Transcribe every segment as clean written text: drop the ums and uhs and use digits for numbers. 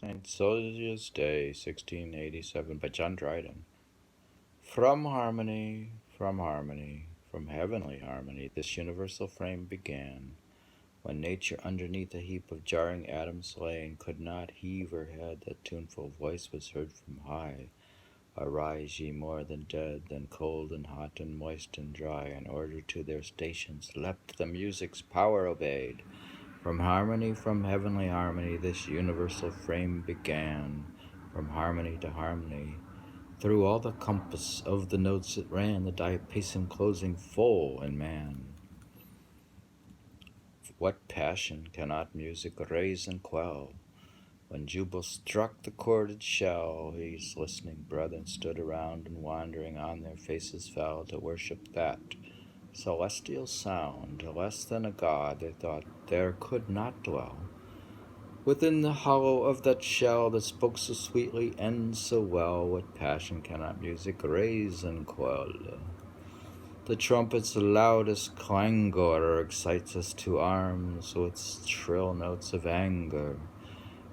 St. Cecilia's Day, 1687, by John Dryden. From harmony, from heavenly harmony, this universal frame began, when nature underneath a heap of jarring atoms lay, and could not heave her head, that tuneful voice was heard from high. Arise, ye more than dead, than cold and hot and moist and dry, in order to their stations leapt the music's power obeyed. From heavenly harmony, this universal frame began. From harmony to harmony, through all the compass of the notes it ran, the diapason closing full in man. What passion cannot music raise and quell? When Jubal struck the chorded shell, his listening brethren stood around, and wandering on their faces fell to worship that celestial sound. Less than a god, they thought, there could not dwell within the hollow of that shell that spoke so sweetly and so well. What passion cannot music raise and quell? The trumpet's loudest clangor excites us to arms with shrill notes of anger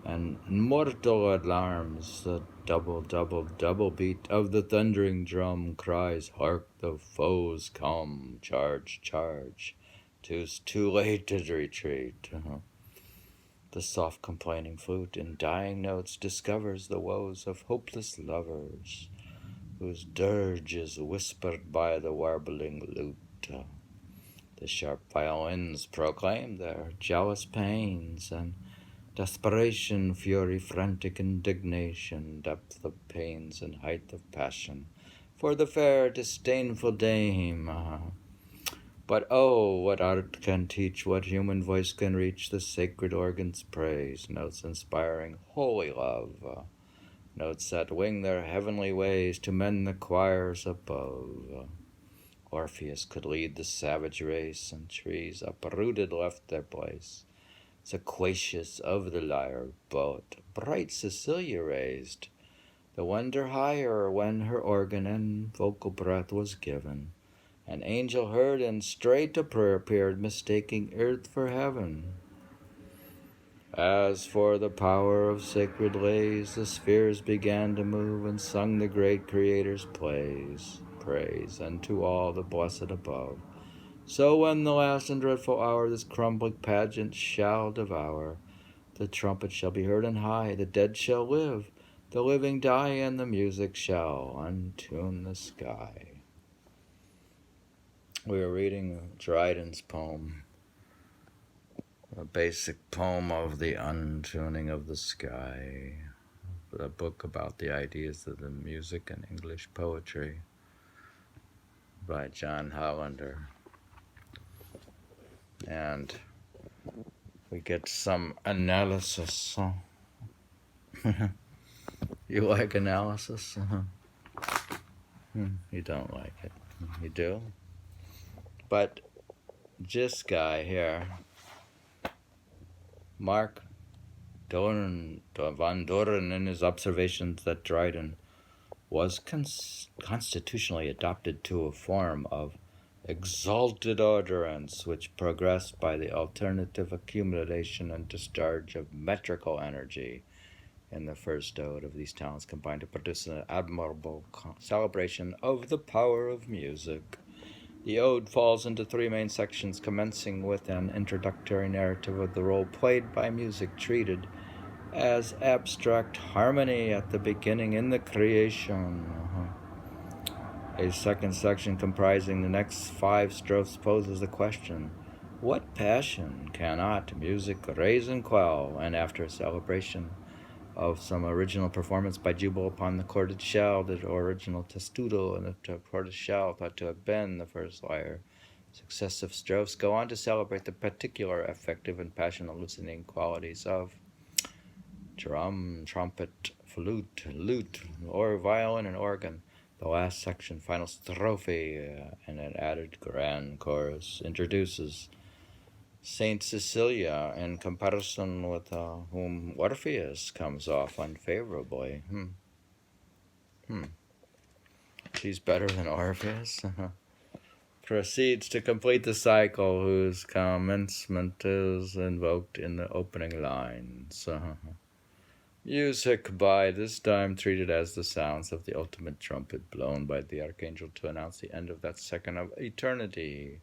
and mortal alarms. The double, double, double beat of the thundering drum cries, hark, the foes come, charge, charge, 'tis too late to retreat. The soft complaining flute in dying notes discovers the woes of hopeless lovers, whose dirge is whispered by the warbling lute. The sharp violins proclaim their jealous pains, and desperation, fury, frantic indignation, depth of pains and height of passion, for the fair disdainful dame. But oh, what art can teach, what human voice can reach the sacred organ's praise, notes inspiring holy love, notes that wing their heavenly ways to mend the choirs above. Orpheus could lead the savage race, and trees uprooted left their place. Sequacious of the lyre boat, bright Cecilia raised the wonder higher, when her organ and vocal breath was given. An angel heard, and straight a prayer appeared, mistaking earth for heaven. As for the power of sacred lays, the spheres began to move, and sung the great Creator's praise unto all the blessed above. So when the last and dreadful hour this crumbling pageant shall devour, the trumpet shall be heard on high, the dead shall live, the living die, and the music shall untune the sky. We are reading Dryden's poem, a basic poem of the untuning of the sky, a book about the ideas of the music and English poetry by John Hollander. And we get some analysis. You like analysis? You don't like it. You do? But this guy here, Mark Van Doren, in his observations that Dryden was constitutionally adopted to a form of exalted utterance which progressed by the alternative accumulation and discharge of metrical energy in the first ode of these talents combined to produce an admirable celebration of the power of music. The ode falls into three main sections, commencing with an introductory narrative of the role played by music, treated as abstract harmony at the beginning in the creation. A second section comprising the next 5 strophes poses the question, what passion cannot music raise and quell? And after a celebration of some original performance by Jubal upon the chorded shell, the original testudo and the chorded shell thought to have been the first lyre. Successive strophes go on to celebrate the particular affective and passion-eliciting qualities of drum, trumpet, flute, lute, or violin and organ. The last section, final strophe, and an added grand chorus, introduces Saint Cecilia, in comparison with whom Orpheus comes off unfavorably. She's better than Orpheus? Proceeds to complete the cycle whose commencement is invoked in the opening lines. Music by this time treated as the sounds of the ultimate trumpet blown by the archangel to announce the end of that second of eternity,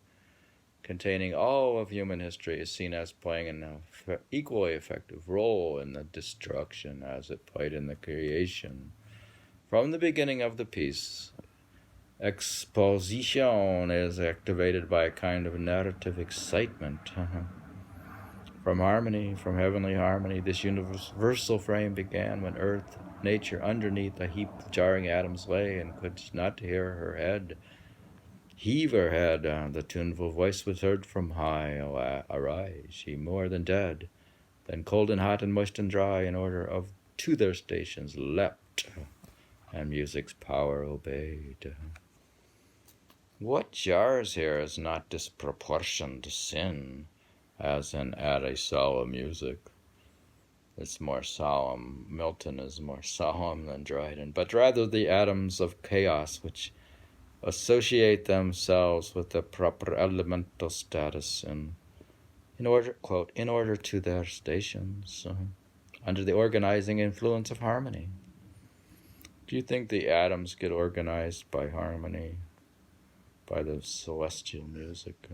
containing all of human history, is seen as playing an equally effective role in the destruction as it played in the creation. From the beginning of the piece, exposition is activated by a kind of narrative excitement. From harmony, from heavenly harmony, this universal frame began when earth, nature, underneath a heap of jarring atoms lay and could not hear her head. Heave her head, the tuneful voice was heard from high. Arise, ye more than dead. Then cold and hot and moist and dry, in order of to their stations leapt, and music's power obeyed. What jars here is not disproportioned sin, as in At a Solemn Music. It's more solemn. Milton is more solemn than Dryden, but rather the atoms of chaos which associate themselves with the proper elemental status in order, quote, in order to their stations, under the organizing influence of harmony. Do you think the atoms get organized by harmony, by the celestial music?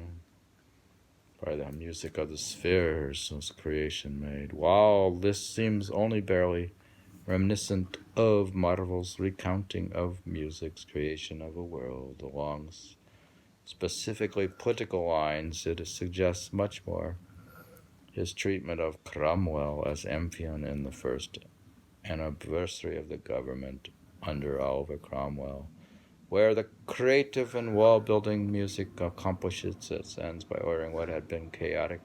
By the music of the spheres was creation made. While this seems only barely reminiscent of Marvel's recounting of music's creation of a world along specifically political lines, it suggests much more his treatment of Cromwell as Amphion in the first anniversary of the government under Oliver Cromwell, where the creative and wall-building music accomplishes its ends by ordering what had been chaotic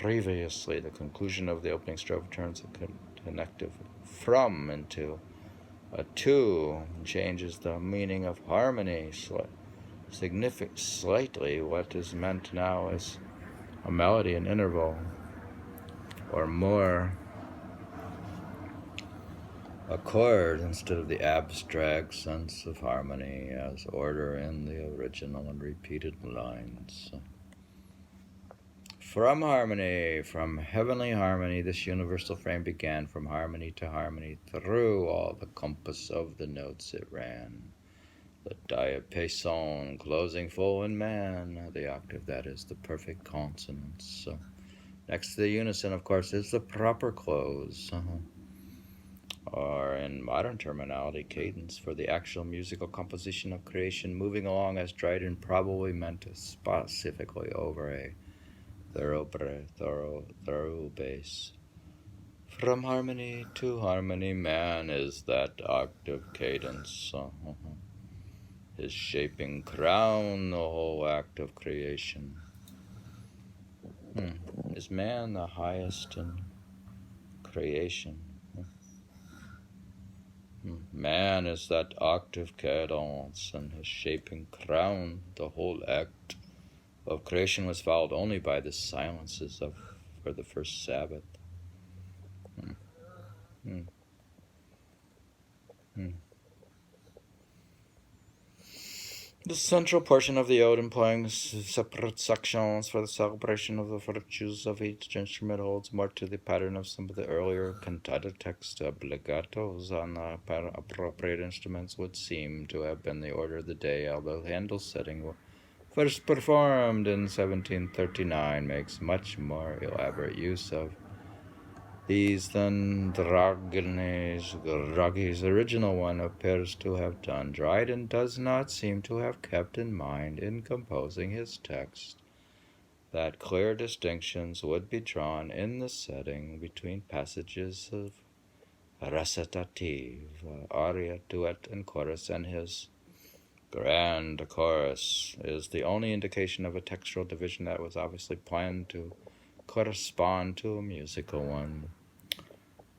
previously. The conclusion of the opening strophe turns a connective from into a to, changes the meaning of harmony slightly. What is meant now is a melody, an interval, or more a chord instead of the abstract sense of harmony as order in the original and repeated lines. From harmony, from heavenly harmony, this universal frame began. From harmony to harmony, through all the compass of the notes it ran. The diapason closing full in man, the octave that is the perfect consonance. Next to the unison, of course, is the proper close. Or in modern terminology, cadence, for the actual musical composition of creation moving along as Dryden probably meant specifically over a thorough bass. From harmony to harmony, man is that octave cadence, his shaping crown, the whole act of creation. Is man the highest in creation? Man is that octave cadence, and his shaping crown, the whole act of creation was followed only by the silences for the first Sabbath. The central portion of the ode, employing separate sections for the celebration of the virtues of each instrument, holds more to the pattern of some of the earlier cantata texts. Obligatos on the appropriate instruments would seem to have been the order of the day, although Handel's setting, first performed in 1739, makes much more elaborate use of these than Dragi's original one appears to have done. Dryden does not seem to have kept in mind in composing his text that clear distinctions would be drawn in the setting between passages of recitative, aria, duet, and chorus, and his grand chorus is the only indication of a textual division that was obviously planned to correspond to a musical one.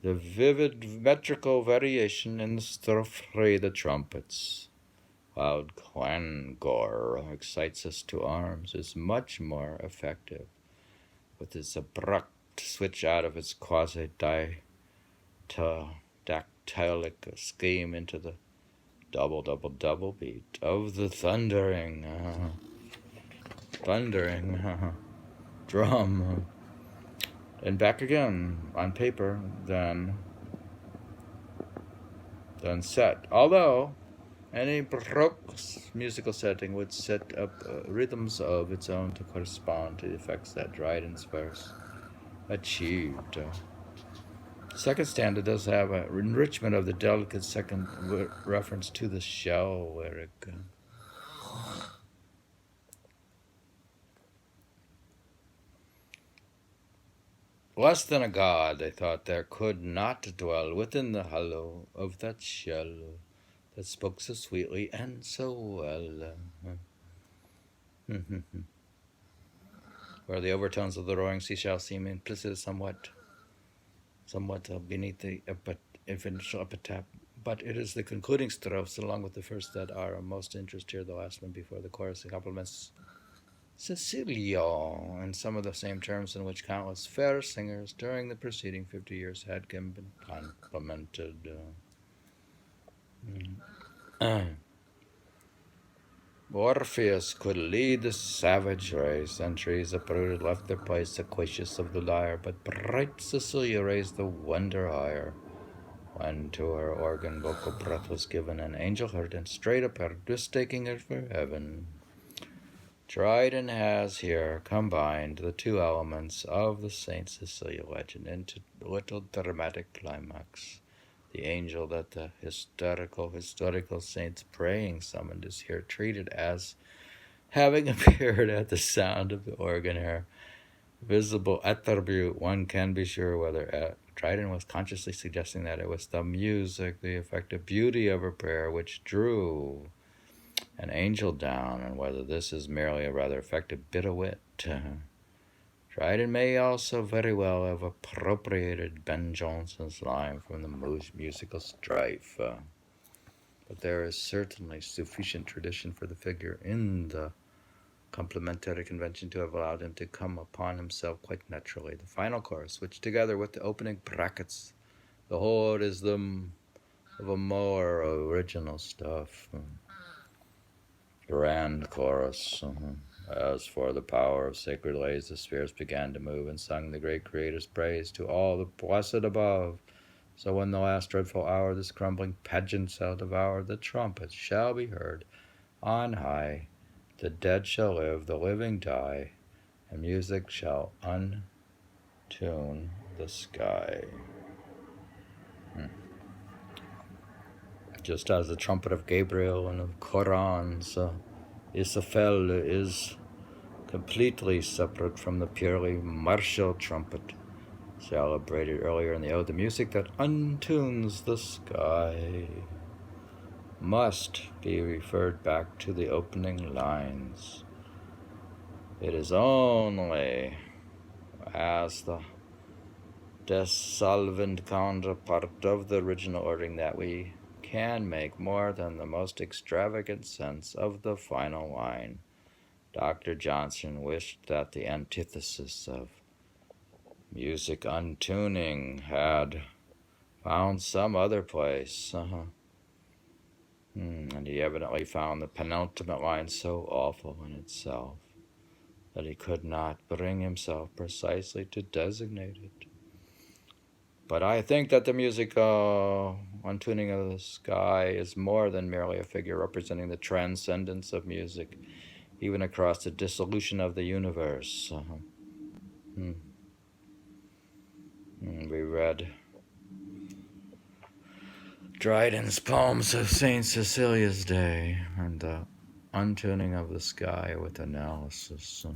The vivid metrical variation in the strophe 3, the trumpets, loud clangor, excites us to arms, is much more effective, with its abrupt switch out of its quasi-dactylic scheme into the double beat of the thundering drum. And back again, on paper, then, then set. Although any Baroque musical setting would set up rhythms of its own to correspond to the effects that Dryden's verse achieved. Second stanza does have an enrichment of the delicate second reference to the shell lyric. Less than a god, they thought, there could not dwell within the hollow of that shell that spoke so sweetly and so well. Where the overtones of the roaring sea shall seem implicit somewhat beneath the initial epitaph, but it is the concluding strophes, along with the first, that are of most interest here. The last one before the chorus complements Cecilia in some of the same terms in which countless fair singers during the preceding 50 years had been complimented. Orpheus could lead the savage race, and trees uprooted left their place, sequacious of the lyre, but bright Cecilia raised the wonder higher. When to her organ vocal breath was given, an angel heard and straight up her, mistaking her for heaven. Dryden has here combined the two elements of the Saint Cecilia legend into a little dramatic climax. The angel that the historical saint's praying summoned is here treated as having appeared at the sound of the organ air. Visible attribute, one can be sure whether Dryden was consciously suggesting that it was the music, the effective beauty of her prayer, which drew an angel down, and whether this is merely a rather effective bit of wit. Dryden may also very well have appropriated Ben Jonson's line from the musical strife, but there is certainly sufficient tradition for the figure in the complementary convention to have allowed him to come upon himself quite naturally. The final chorus, which together with the opening brackets, the whole is of a more original stuff. Grand chorus. As for the power of sacred lays, the spheres began to move and sung the great Creator's praise to all the blessed above. So when the last dreadful hour this crumbling pageant shall devour, the trumpet shall be heard on high. The dead shall live, the living die, and music shall untune the sky. Just as the trumpet of Gabriel and of Koran's Israfel is completely separate from the purely martial trumpet celebrated earlier in the ode, the music that untunes the sky must be referred back to the opening lines. It is only as the dissolvent counterpart of the original ordering that we can make more than the most extravagant sense of the final line. Dr. Johnson wished that the antithesis of music untuning had found some other place. And he evidently found the penultimate line so awful in itself that he could not bring himself precisely to designate it. But I think that the music Untuning of the Sky is more than merely a figure representing the transcendence of music, even across the dissolution of the universe. We read Dryden's poems of St. Cecilia's Day and the Untuning of the Sky with analysis.